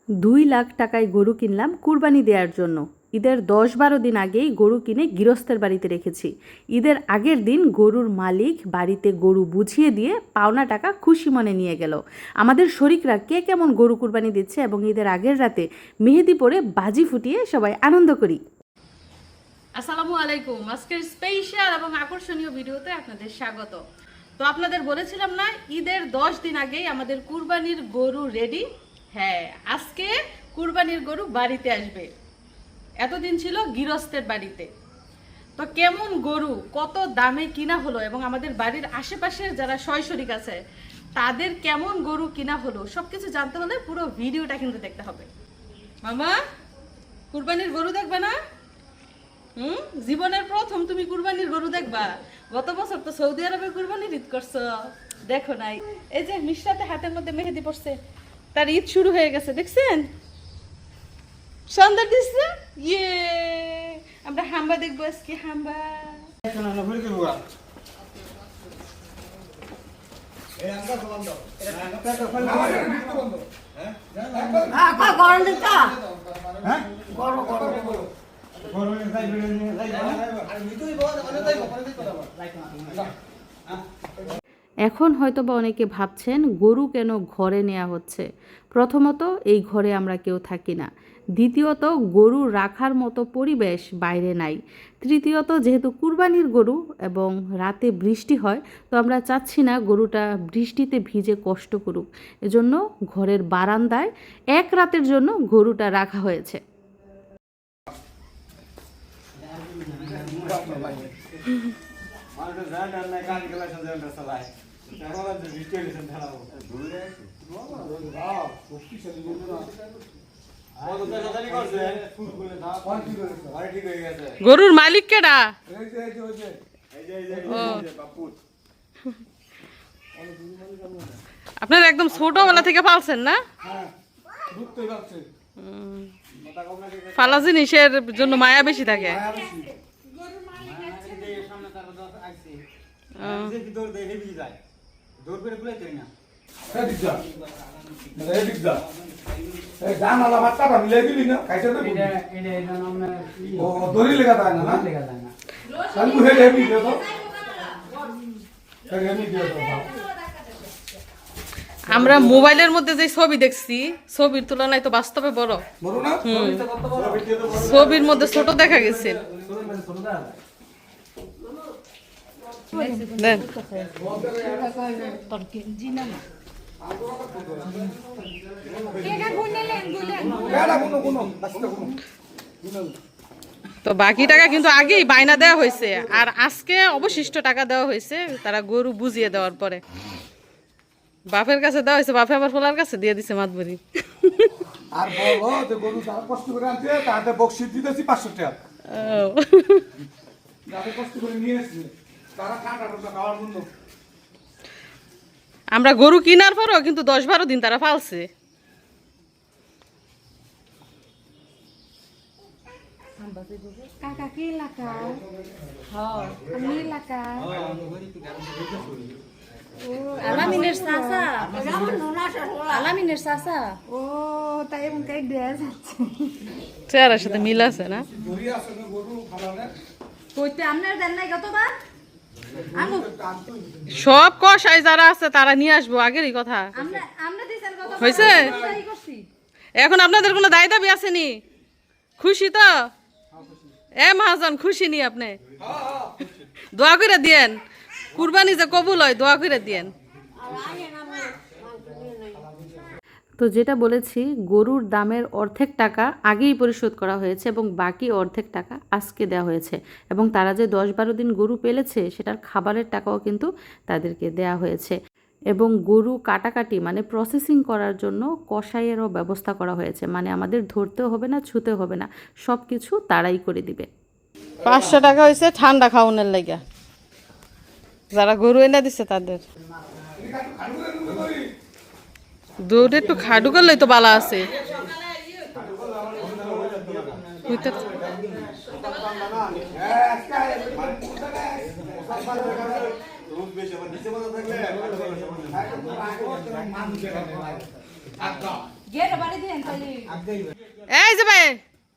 2 লাখ টাকায় গরু কিনলাম কুরবানি দেওয়ার জন্য। ঈদের 10-12 দিন আগেই গরু কিনে গৃহস্থের বাড়িতে রেখেছি। ঈদের আগের দিন গরুর মালিক বাড়িতে গরু বুঝিয়ে দিয়ে পাওনা টাকা খুশি মনে নিয়ে গেল। আমাদের শরিকরা কে কেমন গরু কুরবানি দিচ্ছে এবং ঈদের আগের রাতে মেহেদি পরে বাজি ফুটিয়ে সবাই আনন্দ করি। আসসালামু আলাইকুম। আজকের স্পেশাল এবং আকর্ষণীয় ভিডিওতে আপনাদের স্বাগত। তো আপনাদের বলেছিলাম না, ঈদের 10 দিন আগেই আমাদের কুরবানির গরু রেডি। হ্যাঁ, আজকে কুরবানির গরু বাড়িতে আসবে। এতদিন ছিল গৃহস্থের বাড়িতে। তো কেমন গরু, কত দামে কিনা হলো এবং আমাদের বাড়ির আশেপাশের যারা শরিক আছে তাদের কেমন গরু কিনা হলো সবকিছু জানতে হলে পুরো ভিডিওটা কিন্তু দেখতে হবে। মামা, কুরবানির গরু দেখবে না? জীবনের প্রথম তুমি কুরবানির গরু দেখবা। গত বছর তো সৌদি আরবে কুরবানির ঈদ করছো, দেখো নাই। এই যে মিশরাতে হাতের মধ্যে মেহেদি পড়ছে, তার ঈদ শুরু হয়ে গেছে, দেখছেন? সুন্দর দিচ্ছে। ইয়ে, আমরা হাম্বা দেখবো আজকে। হাম্বা এখন হয়তোবা অনেকে ভাবছেন গরু কেন ঘরে নেওয়া হচ্ছে। প্রথমত, এই ঘরে আমরা কেউ থাকি না। দ্বিতীয়ত, গরু রাখার মতো পরিবেশ বাইরে নাই। তৃতীয়ত, যেহেতু কুরবানির গরু এবং রাতে বৃষ্টি হয়, তো আমরা চাচ্ছি না গরুটা বৃষ্টিতে ভিজে কষ্ট করুক। এজন্য ঘরের বারান্দায় এক রাতের জন্য গরুটা রাখা হয়েছে। গরুর মালিক কেডা? আপনারা একদম ছোটবেলা থেকে পালছেন না? ফালা জিনিসের জন্য মায়া বেশি থাকে। আমরা মোবাইলের মধ্যে যে ছবি দেখছি, ছবির তুলনায় তো বাস্তবে বড়। ছবির মধ্যে ছোট দেখা গেছে। তো বাকি টাকা কিন্তু আগেই বায়না দেওয়া হয়েছে, আর আজকে অবশিষ্ট টাকা দেওয়া হয়েছে তারা গরু বুঝিয়ে দেওয়ার পরে। বাপের কাছে দেওয়া হয়েছে, বাপে আবার ফোলার কাছে দিয়ে দিছে মাতবরি। আর বলো যে গরু যারা কষ্ট করে আনছে তাদের বকশিশ দিতেছি 500 টাকা। যারা কষ্ট করে নিয়ে এসেছে তারা কাটা খাওয়ার জন্য। আমরা গরু কেনার পরও কিন্তু 10-12 দিন তারা পালছে। কাকা কি এলাকা? আমি এলাকা আলামিনের চাচা। আলামিনের চাচা। ও তাই এবং তাই দেয়া যাচ্ছে। চেহারার সাথে মিল আছে না? কইতে আপনার দেন নাই কতবার? সব কষাই যারা আছে তারা নিয়ে আসবো, আগেরই কথা হয়েছে। এখন আপনাদের কোনো দায় দাবি আসেনি? খুশি তো? মহাজন খুশি নি? আপনি দোয়া করে দিয়েন, কুরবানি যে কবুল হয়, দোয়া করে দিয়েন। তো যেটা বলেছি, গরুর দামের অর্ধেক টাকা আগেই পরিশোধ করা হয়েছে এবং বাকি অর্ধেক টাকা আজকে দেওয়া হয়েছে। এবং তারা যে 10-12 দিন গরু পেলেছে সেটার খাবারের টাকাও কিন্তু তাদেরকে দেওয়া হয়েছে। এবং গরু কাটাকাটি মানে প্রসেসিং করার জন্য কসাইয়েরও ব্যবস্থা করা হয়েছে। মানে আমাদের ধরতেও হবে না, ছুতেও হবে না, সব কিছু তারাই করে দিবে। 500 টাকা হয়েছে ঠান্ডা খাওয়ানোর লাগা, যারা গরু এনে দিচ্ছে তাদের। দুধ একটু খাডু করলেই তো বালা আছে। গেট বাড়ি দেন তাহলে এই যে ভাই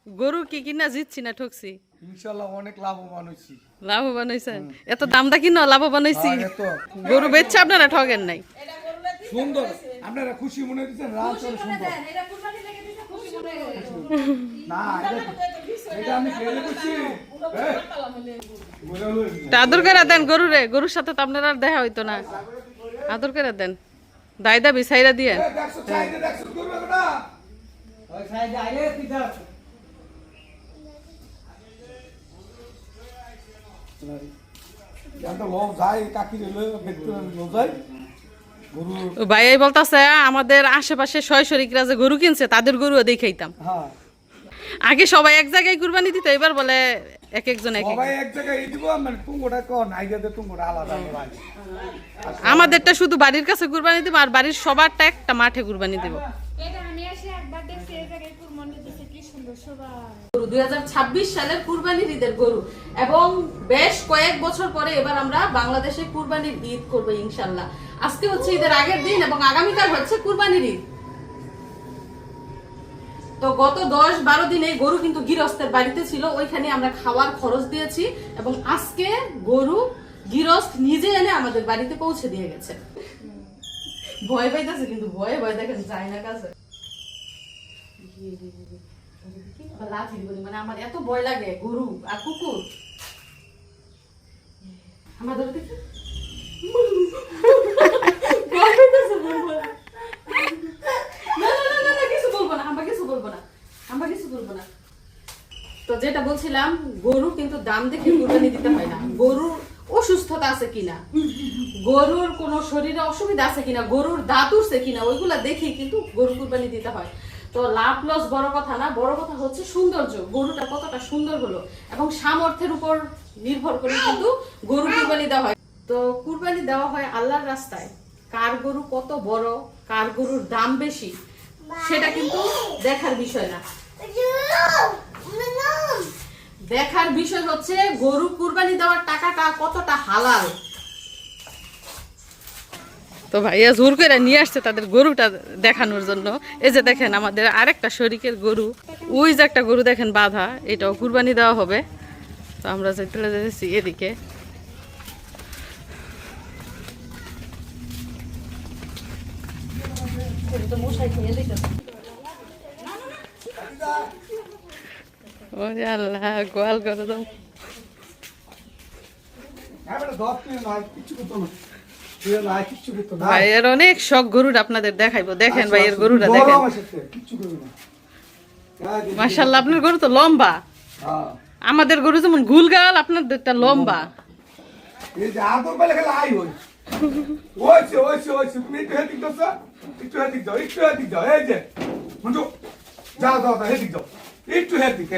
গরু কি কিনা জিতছি না ঠকছি ইনশাআল্লাহ অনেক লাভবান হইছি লাভবান হয়েছেন এত দামটা কিনা লাভবান হয়েছি এত গরু বেচছে আপনারা ঠগেন নাই সুন্দর আপনারা খুশি মনে দিচ্ছেন রাত সুন্দর এটা কুরবানি লেগে দিতে খুশি মনে না এটা আমি খেলে দিচ্ছি তা আদর করে দেন গরু রে গরুর সাথে তো আপনার আর দেখা হইতো না আদর করে দেন দায়দা বিছাইরা দিয়ে দেখছো চাইতে দেখছো করবে না ওই সাইডে আইলে তিদা তো লোক যায় কাকি দেখতে লোক যায় গরু ভাইয়াই বলতাছে আমাদের আশেপাশে শৈশরিকরা যে গরু কিনছে তাদের গরুও দেখাইতাম হ্যাঁ আগে সবাই এক জায়গায় কুরবানি দিত এবার বলে এক একজন এক এক সবাই এক জায়গায় দিব মানে টুঙ্গোটা কো নাইগাতে টুঙ্গোটা আলাদা ভাই আমাদেরটা শুধু বাড়ির কাছে কুরবানি দিব আর বাড়ির সবারটা একটা মাঠে কুরবানি দিব এটা আমি এসে একবার দেখছি এই জায়গায় কুরবানি দিতে কি সুন্দর সবাই গরু 2026 সালের কুরবানির ঈদের গরু এবং বেশ কয়েক বছর পরে এবার আমরা বাংলাদেশে কুরবানির ঈদ করব ইনশাআল্লাহ আজকে হচ্ছে ঈদের আগের দিন এবং আগামীকাল হচ্ছে কুরবানির ঈদ তো গত 10-12 দিনে গরু কিন্তু গৃহস্থের বাড়িতে ছিল ওইখানে আমরা খাওয়ার খরচ দিয়েছি এবং আজকে গরু গৃহস্থ নিজে এনে আমাদের বাড়িতে পৌঁছে দিয়ে গেছে ভয় পাইতেছে কিন্তু ভয়ে ভয় দেখেন যায় না কাছে লাঠি দিব মানে আমার এত ভয় লাগে গরু আর কুকুর আমাদের দেখি ভয় পাইতেছে বলবো না কিছু বলবো না আমরা কিছু বলবো না তো যেটা বলছিলাম গরু কিন্তু দাম দেখে কুরবানি দিতে হয় না গরুর অসুস্থতা আছে কিনা গরুর কোনো শরীরে অসুবিধা আছে কিনা গরুর দাঁত উঠছে কিনা ওইগুলা দেখে কিন্তু গরু কুরবানি দিতে হয় তো লাভ লস বড় কথা না বড় কথা হচ্ছে সৌন্দর্য গরুটা কতটা সুন্দর হলো এবং সামর্থ্যের উপর নির্ভর করে কিন্তু গরু কুরবানি দেওয়া হয় তো কুরবানি দেওয়া হয় আল্লাহর রাস্তায় কার গরু কত বড় কার গরুর দাম বেশি সেটা কিন্তু দেখার বিষয় না দেখার বিষয় হচ্ছে গরু কুরবানি দেওয়ার টাকাটা কতটা হালাল তো ভাইয়া জোর করে নিয়ে আসছে তাদের গরুটা দেখানোর জন্য এই যে দেখেন আমাদের আরেকটা শরীকের গরু ওই যে একটা গরু দেখেন বাঁধা এটাও কুরবানি দেওয়া হবে তো আমরা চলে যাচ্ছি এদিকে ওরে আল্লাহ গোয়াল করে দাও এবারে 10 দিন নয় কিছু করতে না তুই না কিছু করতে না ভাইয়ের অনেক শখ গরুটা আপনাদের দেখাইবো দেখেন ভাইয়ের গরুটা দেখেন কিছু করবে না মাশাআল্লাহ আপনার গরু তো লম্বা হ্যাঁ আমাদের গরু যেমন গুলগাল আপনাদেরটা লম্বা এই যে আদর বেলা খেলা আই হই ওইছে তুমি একটু হেদিক দাও স্যার একটু হেদিক যাও এই যে মঞ্জু যাও হেদিক যাও একটু হেদিক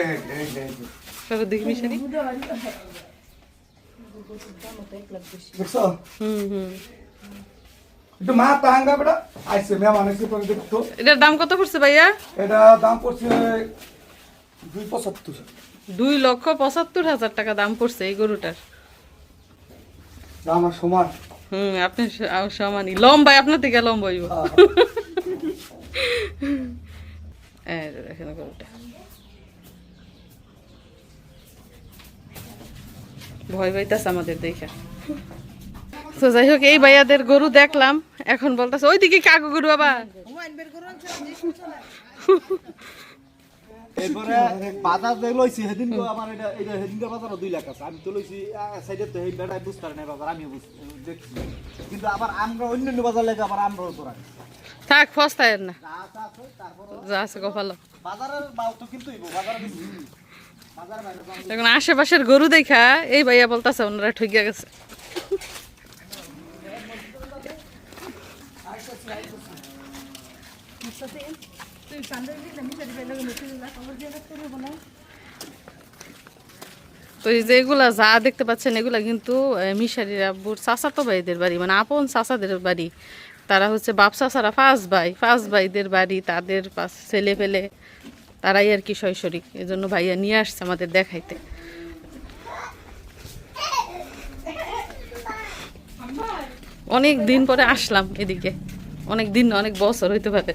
সরো দেখি মিশারি দেখছো হুম একটু মা তাহাঙ্গা বেটা আইসে মেহমান এসে পরে দেখতো এটার দাম কত পড়ছে ভাইয়া এটা দাম পড়ছে 275 2,75,000 টাকা দাম পড়ছে এই গরুটার দাম আর সমান আপনি সমানই লম্বাই আপনার থেকে লম্বা হইব এই যে দেখেন গরুটা ভয় পাইতাছে আমাদের দেখা তো যাই হোক এই ভাইয়াদের গরু দেখলাম এখন বলতেছে ওইদিকে কাকু গরু আবার এরপরে বাজার যে লইছি সেদিন আমার এটা সেদিনকার বাজারও 2 লাখ আছে আমি তো লইছি সাইডে তো এই বেটাই বুঝতে পারে না বাজার আমিও দেখছি কিন্তু আবার আমরা অন্যান্য বাজার লেগে আবার আমরাও তো রাখি থাক ফস্তায়ের না তারপর যা আছে কপালো বাজারের বাউ তো কিন্তু বাজারে বাজারে বাইরে এখন আশেপাশের গরু দেখা এই ভাইয়া বলতেছে ওনারা ঠকিয়া গেছে তো এই যে এগুলা যা দেখতে পাচ্ছেন এগুলা কিন্তু মিশারির আব্বুর চাচাতো ভাইদের বাড়ি মানে আপন চাচাদের বাড়ি তারা হচ্ছে বাপ চাচারা 5 ভাইদের বাড়ি তাদের ছেলে পেলে তারাই আর কি শৈশরিক এই জন্য ভাইয়া নিয়ে আসছে আমাদের দেখাইতে অনেক দিন পরে আসলাম এদিকে অনেক দিন অনেক বছর হইতে পারে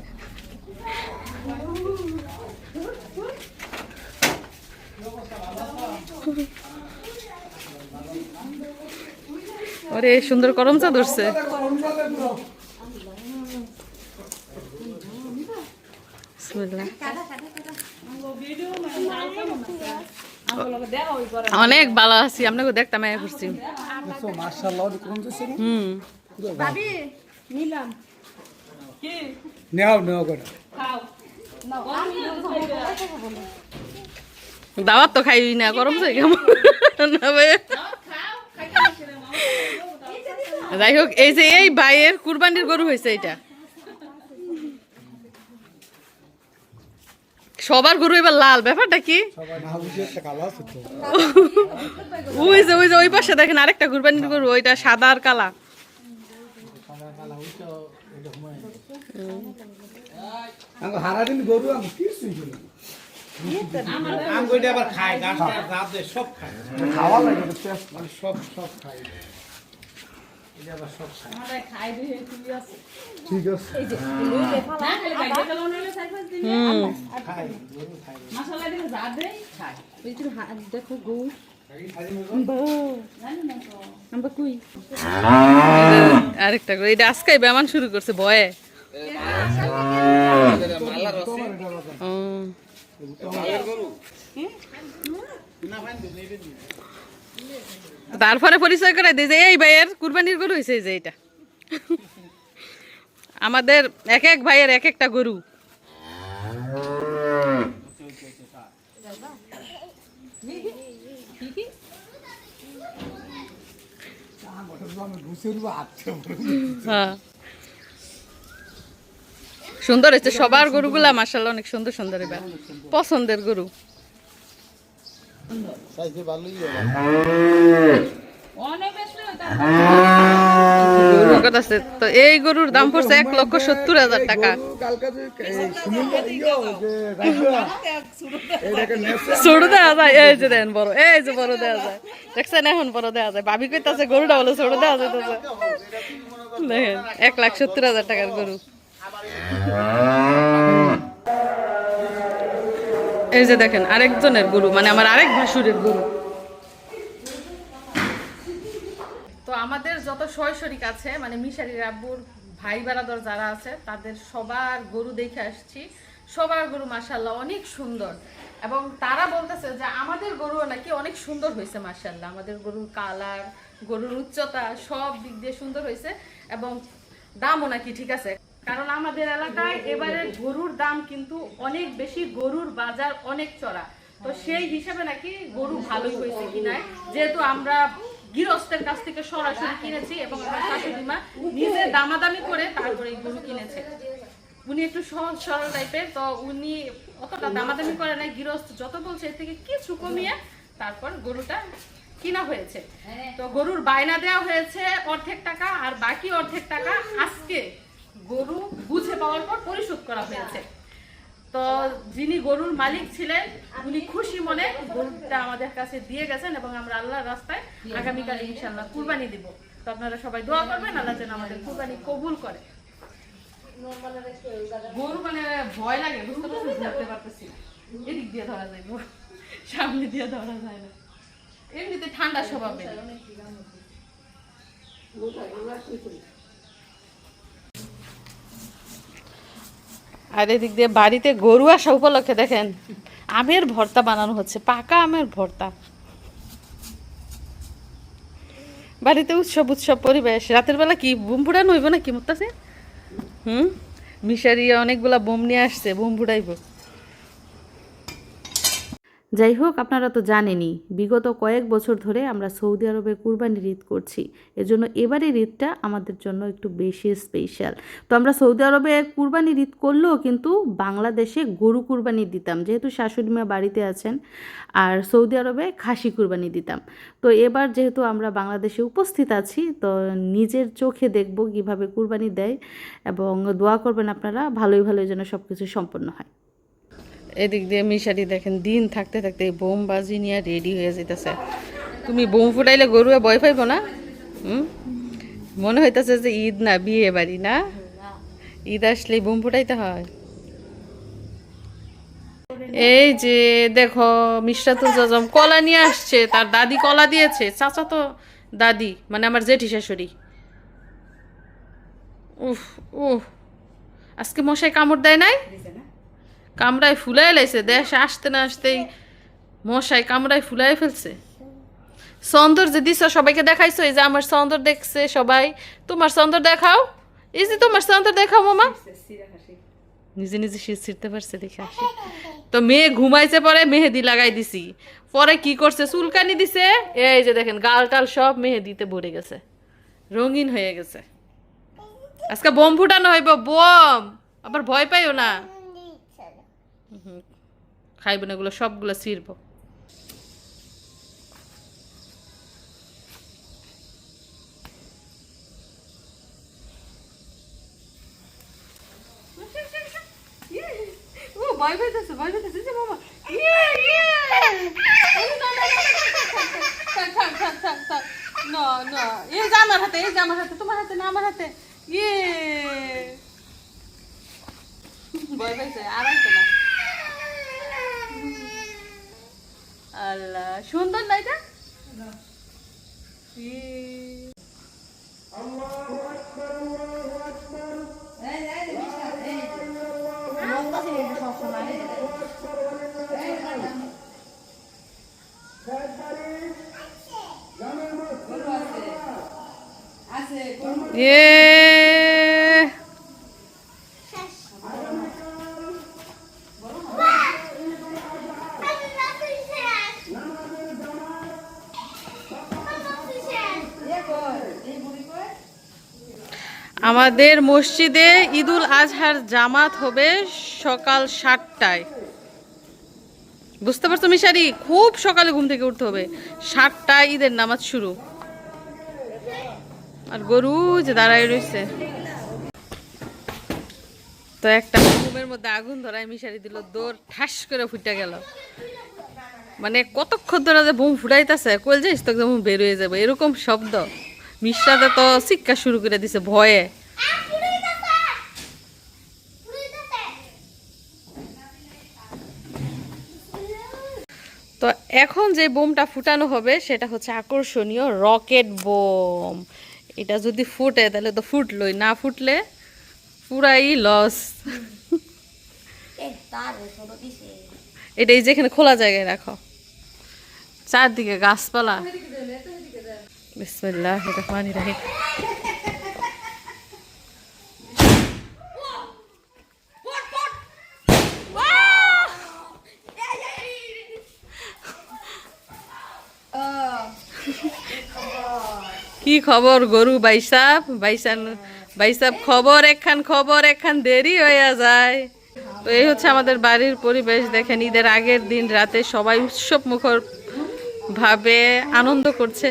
ওরে সুন্দর করমচা ধরছে। বিসমিল্লাহ। অনেক ভালো আছি, আপনাকে দেখতাম করছি। মাশাআল্লাহ কোন দেশে ভাবি নিলাম নেও করে দাওয়াত তো খাই না, গরম চাই কেমন না ভাই। যাই হোক, এই যে এই ভাইয়ের কুরবানির গরু হয়েছে, এটা সবার গরু এবার লাল, ব্যাপারটা কি? ওই যে ওই পাশে দেখেন আরেকটা কুরবানির গরু, ওইটা সাদা আর কালা। হারাদিন গরু আমি কিছুই করি খাওয়া লাগে মানে সব খাই ঠিক আছে দেখো গৌ আরেকটা করে এটা আজকে বেমান শুরু করছে ভয়ে। তারপরে পরিচয় করে দিই যে এই ভাইয়ের কুরবানির গরু হয়েছে, যে এটা আমাদের এক এক ভাইয়ের এক একটা গরু। হ্যাঁ সুন্দর হয়েছে সবার গরুগুলা, মাশাআল্লাহ অনেক সুন্দর সুন্দর, এবার পছন্দের গরু। তো এই গরুর দাম পড়ছে 1,70,000 টাকা। ছোট দেওয়া যায়, এই যে দেন বড়, এই যে বড় দেওয়া যায়, দেখছেন এখন বড় দেওয়া যায়। ভাবি কইতাছে গরুটা বলে ছোট দেওয়া যাইতেছে, দেখেন 1,70,000 টাকার গরু। এই যে দেখেন আরেকজনের গরু, মানে আমার আরেক ভাসুরের গরু। তো আমাদের যত শৈশরিক আছে, মানে মিশারির আব্বুর ভাই বারাদর যারা আছে, তাদের সবার গরু দেখে আসছি। সবার গরু মাশাআল্লাহ অনেক সুন্দর, এবং তারা বলতেছে যে আমাদের গরুও নাকি অনেক সুন্দর হয়েছে মাশাআল্লাহ। আমাদের গরুর কালার, গরুর উচ্চতা সব দিক দিয়ে সুন্দর হয়েছে, এবং দামও নাকি ঠিক আছে। কারণ আমাদের এলাকায় এবারে গরুর দাম কিন্তু অনেক বেশি, গরুর বাজার অনেক চড়া। তো সেই হিসাবে নাকি গরু ভালোই হয়েছে কিনায়, যেহেতু আমরা গৃহস্থের কাছ থেকে সরাসরি কিনেছি, এবং আমার শাশুড়ি মা নিজে দামাদামি করে তারপরে গরু কিনেছে। উনি একটু সহজ সরল টাইপের, তো উনি অতটা দামাদামি করে নাই, গৃহস্থ যত বলছে এর থেকে কিছু কমিয়ে তারপর গরুটা কিনা হয়েছে। তো গরুর বায়না দেওয়া হয়েছে অর্ধেক টাকা, আর বাকি অর্ধেক টাকা আজকে গরু বুঝে পাওয়ার পর পরিশোধ করা হয়েছে। তো যিনি গরুর মালিক ছিলেন উনি খুশি মনে গরুটা আমাদের কাছে দিয়ে গেছেন, এবং আমরা আল্লাহর রাস্তায় আগামীকাল ইনশাআল্লাহ কুরবানি দিব। তো আপনারা সবাই দোয়া করবেন আল্লাহ যেন আমাদের কুরবানি কবুল করে। গরু মানে ভয় লাগে, বুঝতে পারছেন, ধরতে পারতেছি না, এদিক দিয়ে ধরা যায়, সামনে দিয়ে ধরা যায় না। এমনিতে ঠান্ডা স্বভাবে। আর এদিক দিয়ে বাড়িতে গরু আসা উপলক্ষে দেখেন আমের ভর্তা বানানো হচ্ছে, পাকা আমের ভর্তা। বাড়িতে উৎসব পরিবেশ। রাতের বেলা কি বোম ফুটানো হইব না কি মতাছে? মিশারিয়া অনেকগুলা বোম নিয়ে আসছে, বোম ফুটাইব। যাই হোক, আপনারা তো জানেনই বিগত কয়েক বছর ধরে আমরা সৌদি আরবে কুরবানির ঈদ করছি। এজন্য এবারের ঈদটা আমাদের জন্য একটু বেশি স্পেশাল। তো আমরা সৌদি আরবে কুরবানির ঈদ করলেও কিন্তু বাংলাদেশে গরু কুরবানি দিতাম, যেহেতু শাশুড়ি মা বাড়িতে আছেন, আর সৌদি আরবে খাসি কুরবানি দিতাম। তো এবার যেহেতু আমরা বাংলাদেশে উপস্থিত আছি, তো নিজের চোখে দেখব কিভাবে কুরবানি দেয়, এবং দোয়া করবেন আপনারা ভালোই যেন সব কিছু সম্পন্ন হয়। এদিক দিয়ে মিশারি দেখেন দিন থাকতে থাকতে বোম বাজি নিয়ে রেডি হয়ে যেতেছে। তুমি বোম ফুটাইলে গরুয়ে ভয় পাইব না? মনে হইতেছে যে ঈদ না বিয়ে বাড়ি না, ঈদ আসলেই বোম ফুটাইতে হয়। এই যে দেখো মিশরাতুল জাজম কলা নিয়ে আসছে, তার দাদি কলা দিয়েছে, চাচা তো দাদি মানে আমার জেঠি শাশুড়ি। উফ উফ, আজকে মশাই কামড় দেয় নাই? কামড়ায় ফুলাই লাইছে, দেশে আসতে না আসতেই মশাই কামড়ায় ফুলাই ফেলছে। সন্দর যে দিছ সবাইকে দেখাইছো, এই যে আমার সন্দর দেখছে সবাই, তোমার সন্দর দেখাও, এই যে তোমার সন্দর দেখাও মামা। নিজে নিজে শীত ছিঁড়তে পারছে দেখে আসি। তো মেয়ে ঘুমাইছে, পরে মেহেদি লাগাই দিছি, পরে কি করছে চুলকানি দিছে, এই যে দেখেন গাল টাল সব মেহেদিতে ভরে গেছে, রঙিন হয়ে গেছে। আজকে বোম ফুটানো হইব, বোম, আবার ভয় পাইও না। খাইব না, এগুলো সবগুলো ছিঁড়ব। ভয় পাইতেছে, ভয় পাইতেছে যে মামা। না না, এই যে আমার হাতে, এই যে আমার হাতে, তোমার হাতে না আমার হাতে। ইয়ে ভয় পাইছে, আর আইতো না। আল্লাহ, সুন্দর না এটা? আমাদের মসজিদে ঈদুল আজহার জামাত হবে সকাল 7টায়। বুঝতে পারছো মিশারি? খুব সকালে ঘুম থেকে উঠতে হবে, 7টায় ঈদের নামাজ শুরু। আর গরু যে দাঁড়ায় রয়েছে, তো একটা ঘুমের মধ্যে আগুন ধরায় মিশারি দিল, দৌড় ঠাস করে ফুটে গেল। মানে কতক্ষণ ধরে যে বোম ফুটাইতেছে, কইল যাইস তো একদম বের হয়ে যাবে, এরকম শব্দ। মিশরাতে তো চিৎকার শুরু করে দিছে ভয়ে। তো এখন যে বোমটা ফুটানো হবে সেটা হচ্ছে আকর্ষণীয় রকেট বোম। এটা যদি ফুটে তাহলে তো ফুটলোই, না ফুটলে পুরাই লস। এটাই যেখানে খোলা জায়গায় রাখো, চারদিকে গাছপালা। বিসমিল্লাহির রহমানির রহিম। কি খবর গরু বাইসাব? বাইসাব খবর একখান দেরি হয়ে যায়। তো এই হচ্ছে আমাদের বাড়ির পরিবেশ। দেখেন ঈদের আগের দিন রাতে সবাই উৎসব মুখর ভাবে আনন্দ করছে।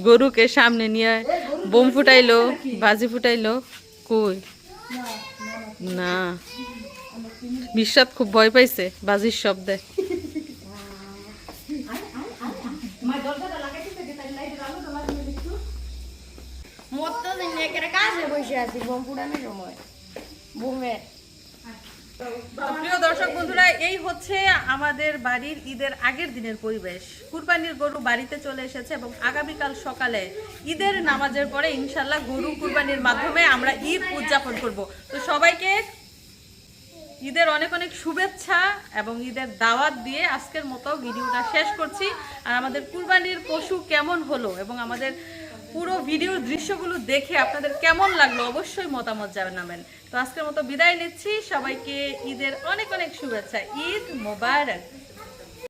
গরুকে সামনে নিয়ে বোম ফুটাইলো, বাজি ফুটাইলো। কই না, মিশরাত খুব ভয় পাইছে বাজির শব্দে। প্রিয় দর্শক বন্ধুরা, এই হচ্ছে আমাদের বাড়ির ঈদের আগের দিনের পরিবেশ। কুরবানির গরু বাড়িতে চলে এসেছে এবং আগামীকাল সকালে ঈদের নামাজের পরে ইনশাল্লাহ গরু কুরবানির মাধ্যমে আমরা ঈদ উদযাপন করব। তো সবাইকে ঈদের অনেক অনেক শুভেচ্ছা এবং ঈদের দাওয়াত দিয়ে আজকের মতো ভিডিওটা শেষ করছি। আর আমাদের কুরবানির পশু কেমন হলো এবং আমাদের পুরো ভিডিওর দৃশ্যগুলো দেখে আপনাদের কেমন লাগলো অবশ্যই মতামত জানাবেন। তো আজকের মতো বিদায় নিচ্ছি, সবাইকে ঈদের অনেক অনেক শুভেচ্ছা। ঈদ মোবারক।